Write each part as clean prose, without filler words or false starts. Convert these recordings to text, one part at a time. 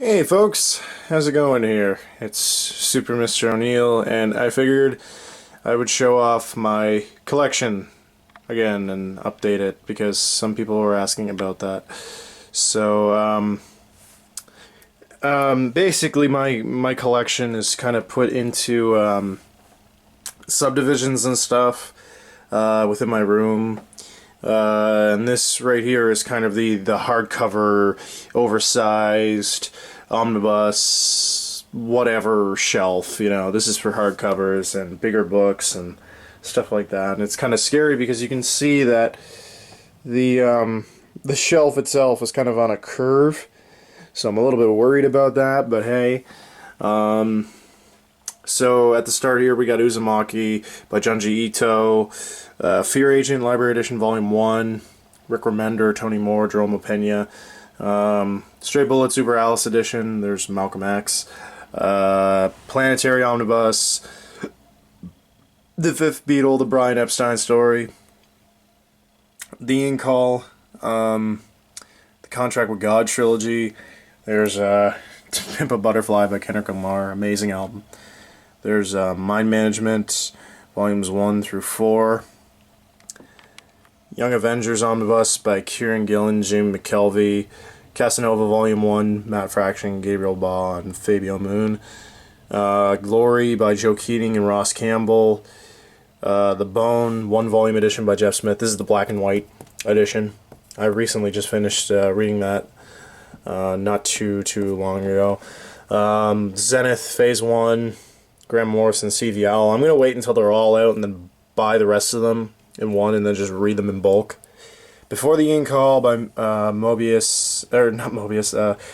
Hey folks, how's it going here? It's Super Mr. O'Neill, and I figured I would show off my collection again and update it because some people were asking about that. So, basically my collection is kind of put into subdivisions and stuff within my room. And this right here is kind of the hardcover, oversized, Omnibus, whatever shelf, you know. This is for hardcovers and bigger books and stuff like that. And it's kind of scary because you can see that the shelf itself is kind of on a curve. So I'm a little bit worried about that, but hey. So at the start here, we got Uzumaki by Junji Ito, Fear Agent Library Edition Volume 1, Rick Remender, Tony Moore, Jerome Pena, Stray Bullets Uber Alice Edition, there's Malcolm X, Planetary Omnibus, The Fifth Beatle, The Brian Epstein Story, The In-Call, The Contract with God Trilogy, there's To Pimp a Butterfly by Kendrick Lamar, amazing album. There's Mind Management, Volumes 1 through 4. Young Avengers Omnibus by Kieran Gillen, Jim McKelvey. Casanova Volume 1, Matt Fraction, Gabriel Baugh, and Fabio Moon. Glory by Joe Keating and Ross Campbell. The Bone, 1-volume edition by Jeff Smith. This is the black and white edition. I recently just finished reading that not too long ago. Zenith Phase 1. Graham Morrison, CVL. I'm going to wait until they're all out and then buy the rest of them in one and then just read them in bulk. Before the In-Call by Mobius, or not Mobius,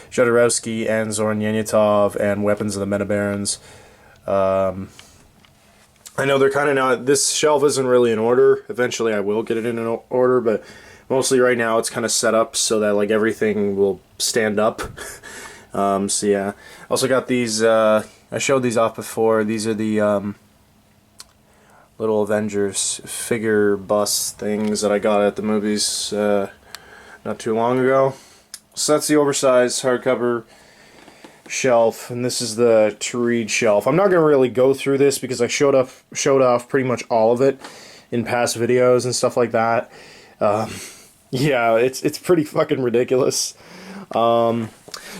Jodorowsky and Zoran Yenitov and Weapons of the Metabarons. I know they're kind of not, this shelf isn't really in order. Eventually I will get it in an order, but mostly right now it's kind of set up so that like everything will stand up. So yeah. Also got these, I showed these off before. These are the little Avengers figure bust things that I got at the movies not too long ago. So that's the oversized hardcover shelf, and this is the to read shelf. I'm not going to really go through this because I showed off pretty much all of it in past videos and stuff like that. Yeah, it's pretty fucking ridiculous.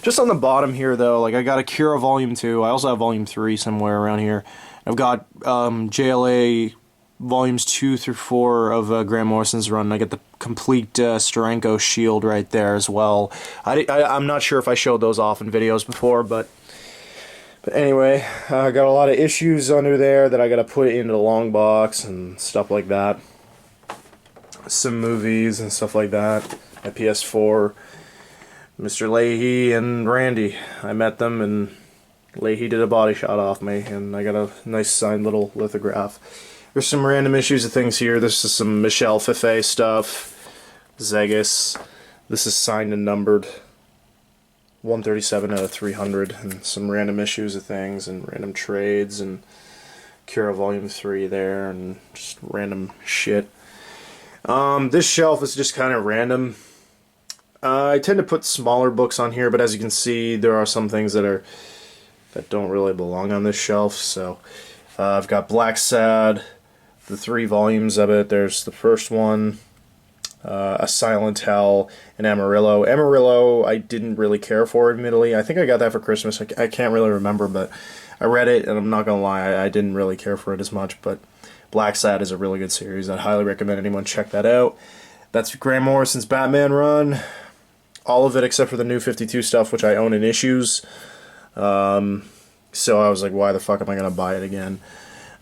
Just on the bottom here, though, like I got Akira Vol.1. I also have Volume 3 somewhere around here. I've got JLA Volumes 2 through 4 of Graham Morrison's run. I get the complete Stranko shield right there as well. I'm not sure if I showed those off in videos before, but anyway, I got a lot of issues under there that I got to put into the long box and stuff like that. Some movies and stuff like that. My PS4. Mr. Leahy and Randy. I met them and Leahy did a body shot off me and I got a nice signed little lithograph. There's some random issues of things here. This is some Michel Fife stuff. Zegas. This is signed and numbered. 137 out of 300 and some random issues of things and random trades and Cura Volume 3 there and just random shit. This shelf is just kind of random. I tend to put smaller books on here, but as you can see, there are some things that don't really belong on this shelf. So I've got Black Sad, the 3 volumes of it. There's the first one, A Silent Hell, and Amarillo. Amarillo, I didn't really care for, admittedly. I think I got that for Christmas. I can't really remember, but I read it, and I'm not gonna lie, I didn't really care for it as much. But Black Sad is a really good series. I highly recommend anyone check that out. That's Graham Morrison's Batman run. All of it except for the New 52 stuff, which I own in issues. So I was like, why the fuck am I going to buy it again?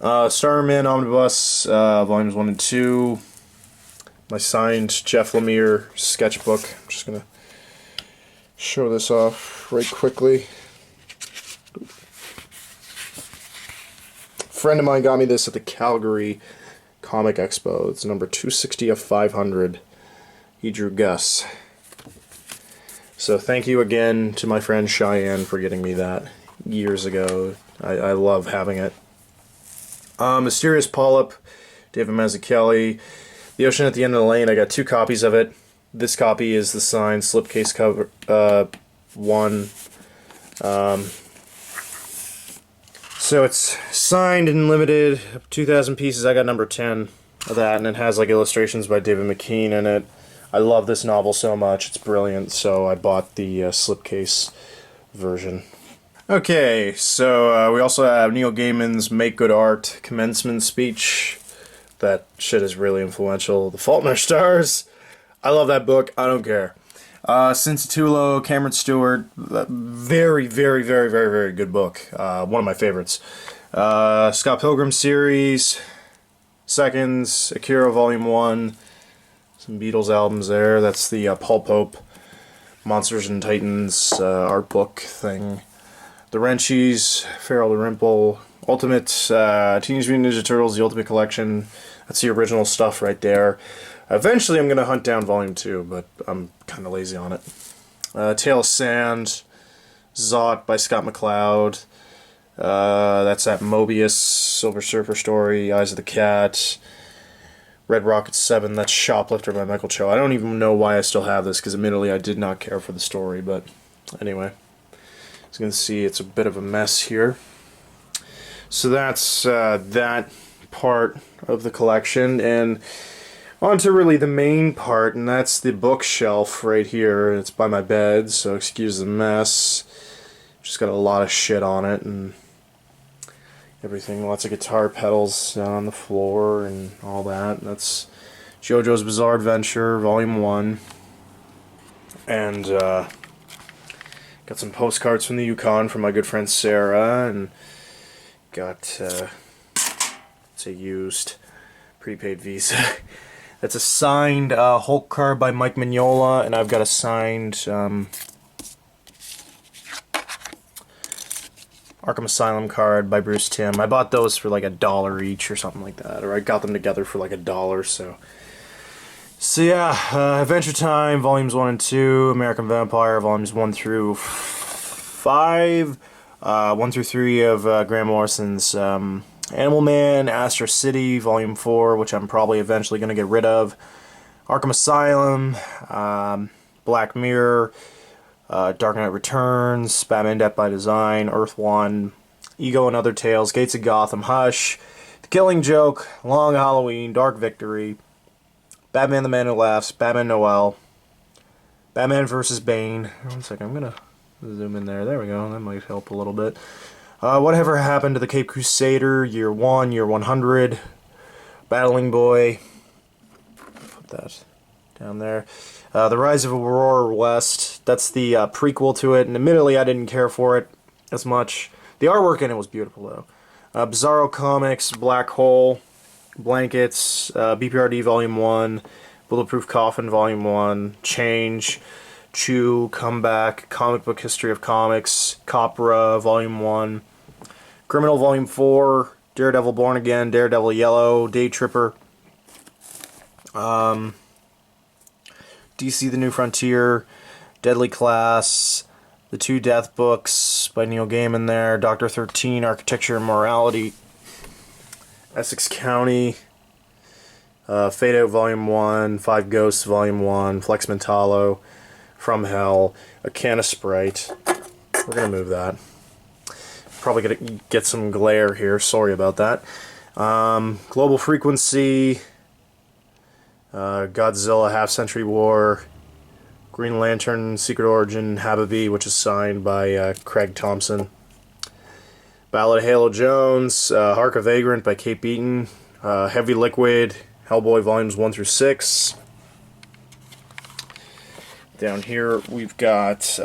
Starman Omnibus, Volumes 1 and 2. My signed Jeff Lemire sketchbook. I'm just going to show this off right quickly. A friend of mine got me this at the Calgary Comic Expo. It's number 260 of 500. He drew Gus. So thank you again to my friend Cheyenne for getting me that years ago. I love having it. Mysterious Polyp, David Mazzucchelli. The Ocean at the End of the Lane, I got 2 copies of it. This copy is the signed slipcase cover 1. So it's signed and limited, 2,000 pieces. I got number 10 of that, and it has like illustrations by David McKean in it. I love this novel so much, it's brilliant, so I bought the slipcase version. Okay, so we also have Neil Gaiman's Make Good Art commencement speech. That shit is really influential. The Fault in Our Stars. I love that book, I don't care. Cincinnati, Cameron Stewart, very, very, very, very, very good book. One of my favorites. Scott Pilgrim series, Seconds, Akira Vol.1, some Beatles albums there. That's the Paul Pope Monsters and Titans art book thing. The Wrenchies, Farrell Dalrymple, Ultimate Teenage Mutant Ninja Turtles, The Ultimate Collection. That's the original stuff right there. Eventually I'm going to hunt down Volume 2, but I'm kind of lazy on it. Tale of Sand, Zot by Scott McCloud. That's that Mobius, Silver Surfer story, Eyes of the Cat. Red Rocket 7, that's Shoplifter by Michael Cho. I don't even know why I still have this, because admittedly I did not care for the story, but anyway. As you can see, it's a bit of a mess here. So that's that part of the collection, and on to really the main part, and that's the bookshelf right here. It's by my bed, so excuse the mess. Just got a lot of shit on it and everything. Lots of guitar pedals down on the floor and all that. That's JoJo's Bizarre Adventure, Volume 1. And got some postcards from the Yukon from my good friend Sarah, and got it's a used prepaid Visa. That's a signed Hulk card by Mike Mignola, and I've got a signed Arkham Asylum card by Bruce Timm. I bought those for like $1 each or something like that, or I got them together for like $1, So yeah, Adventure Time, Volumes 1 and 2, American Vampire, Volumes 1 through 5, 1 through 3 of Grant Morrison's Animal Man, Astro City, Volume 4, which I'm probably eventually going to get rid of, Arkham Asylum, Black Mirror, Dark Knight Returns, Batman Death by Design, Earth 1, Ego and Other Tales, Gates of Gotham, Hush, The Killing Joke, Long Halloween, Dark Victory, Batman the Man Who Laughs, Batman Noel, Batman vs. Bane. One second, I'm going to zoom in there. There we go, that might help a little bit. Whatever Happened to the Cape Crusader, Year 1, Year 100, Battling Boy, put that down there. The Rise of Aurora West, that's the prequel to it, and admittedly I didn't care for it as much. The artwork in it was beautiful though. Bizarro Comics, Black Hole, Blankets, BPRD Volume 1, Bulletproof Coffin Volume 1, Change, Chew, Comeback, Comic Book History of Comics, Copra Volume 1, Criminal Volume 4, Daredevil Born Again, Daredevil Yellow, Day Tripper, DC The New Frontier, Deadly Class, the 2 Death Books by Neil Gaiman there, Dr. 13, Architecture and Morality, Essex County, Fade Out Volume 1, 5 Ghosts Volume 1, Flex Mentallo, From Hell, a can of Sprite. We're going to move that. Probably going to get some glare here, sorry about that. Global Frequency, Godzilla Half Century War, Green Lantern Secret Origin Habibi, which is signed by Craig Thompson. Ballad of Halo Jones, Hark a Vagrant by Kate Beaton, Heavy Liquid, Hellboy Volumes 1 through 6. Down here we've got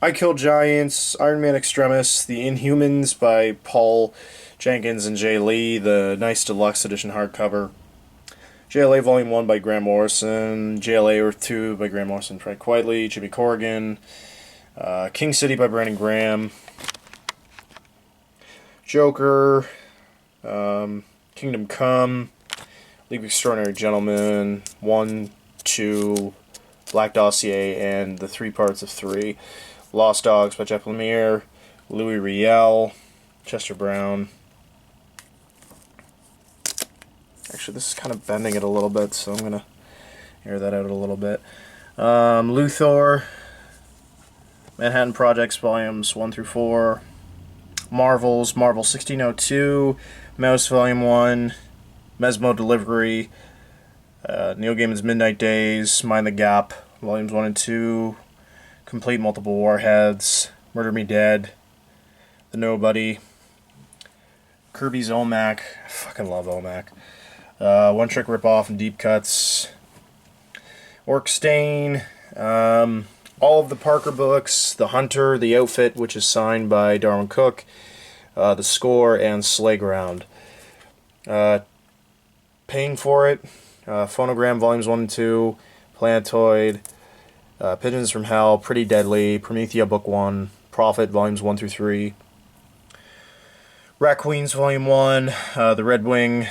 I Kill Giants, Iron Man Extremis, The Inhumans by Paul Jenkins and Jay Lee, the nice deluxe edition hardcover. JLA Volume 1 by Grant Morrison, JLA Earth 2 by Grant Morrison, Fred Quietly, Jimmy Corrigan, King City by Brandon Graham, Joker, Kingdom Come, League of Extraordinary Gentlemen, 1, 2, Black Dossier, and the 3 parts of 3. Lost Dogs by Jeff Lemire, Louis Riel, Chester Brown. Actually, this is kind of bending it a little bit, so I'm going to air that out a little bit. Luthor, Manhattan Projects Volumes 1 through 4, Marvel's Marvel 1602, Mouse Volume 1, Mesmo Delivery, Neil Gaiman's Midnight Days, Mind the Gap, Volumes 1 and 2, Complete Multiple Warheads, Murder Me Dead, The Nobody, Kirby's OMAC, I fucking love OMAC, One Trick Ripoff and Deep Cuts, Orc Stain, all of the Parker books, The Hunter, The Outfit, which is signed by Darwin Cook, The Score, and Slayground. Paying for it, Phonogram Volumes 1 and 2, Planetoid, Pigeons from Hell, Pretty Deadly, Promethea Book 1, Prophet Volumes 1 through 3, Rat Queens Volume 1, The Red Wing,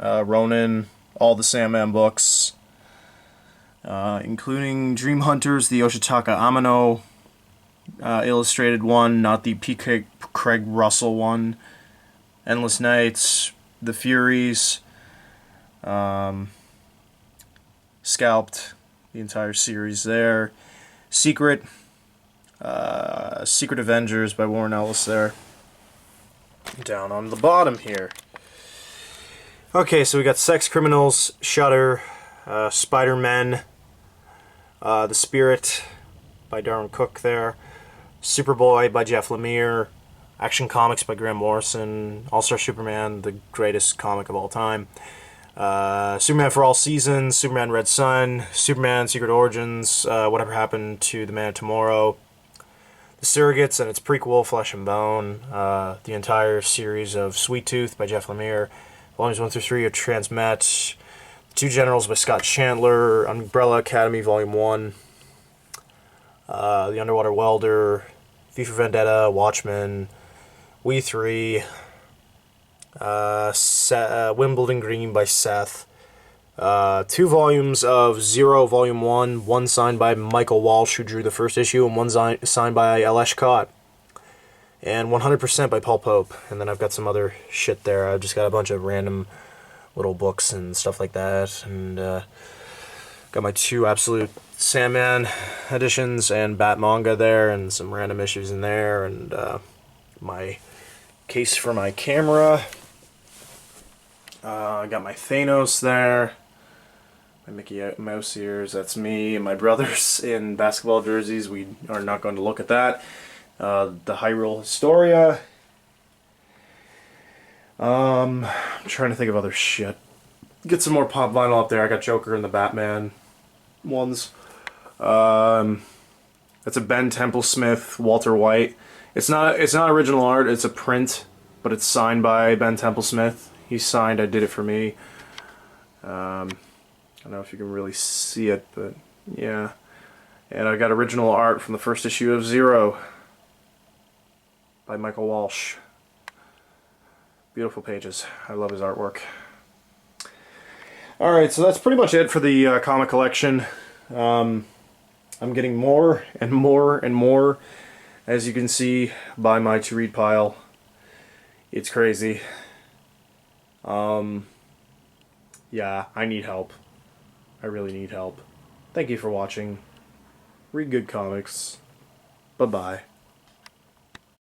Ronin, all the Sandman books, including Dream Hunters, the Yoshitaka Amano illustrated one, not the P. Craig Russell one, Endless Nights, The Furies, Scalped, the entire series there, Secret, Secret Avengers by Warren Ellis there, down on the bottom here. Okay, so we got Sex Criminals, Shudder, Spider-Man, The Spirit by Darwin Cook there, Superboy by Jeff Lemire, Action Comics by Graham Morrison, All-Star Superman, the greatest comic of all time, Superman for All Seasons, Superman Red Sun, Superman Secret Origins, Whatever Happened to the Man of Tomorrow, The Surrogates and its prequel, Flesh and Bone, the entire series of Sweet Tooth by Jeff Lemire, Volumes 1 through 3 of Transmet, Two Generals by Scott Chandler, Umbrella Academy Volume 1, The Underwater Welder, V for Vendetta, Watchmen, We 3, Wimbledon Green by Seth, 2 volumes of Zero Volume 1, one signed by Michael Walsh, who drew the first issue, and one signed by L. Eshcott, and 100% by Paul Pope. And then I've got some other shit there. I've just got a bunch of random little books and stuff like that, and got my 2 Absolute Sandman editions and Bat manga there, and some random issues in there, and my case for my camera. I got my Thanos there, my Mickey Mouse ears, that's me, and my brothers in basketball jerseys. We are not going to look at that. The Hyrule Historia. I'm trying to think of other shit. Get some more pop vinyl up there. I got Joker and the Batman ones. That's a Ben Templesmith, Walter White. It's not original art. It's a print, but it's signed by Ben Templesmith. He signed I Did It For Me. I don't know if you can really see it, but yeah. And I got original art from the first issue of Zero by Michael Walsh. Beautiful pages. I love his artwork. Alright, so that's pretty much it for the comic collection. I'm getting more and more and more, as you can see by my to-read pile. It's crazy. Yeah, I need help. I really need help. Thank you for watching. Read good comics. Bye-bye.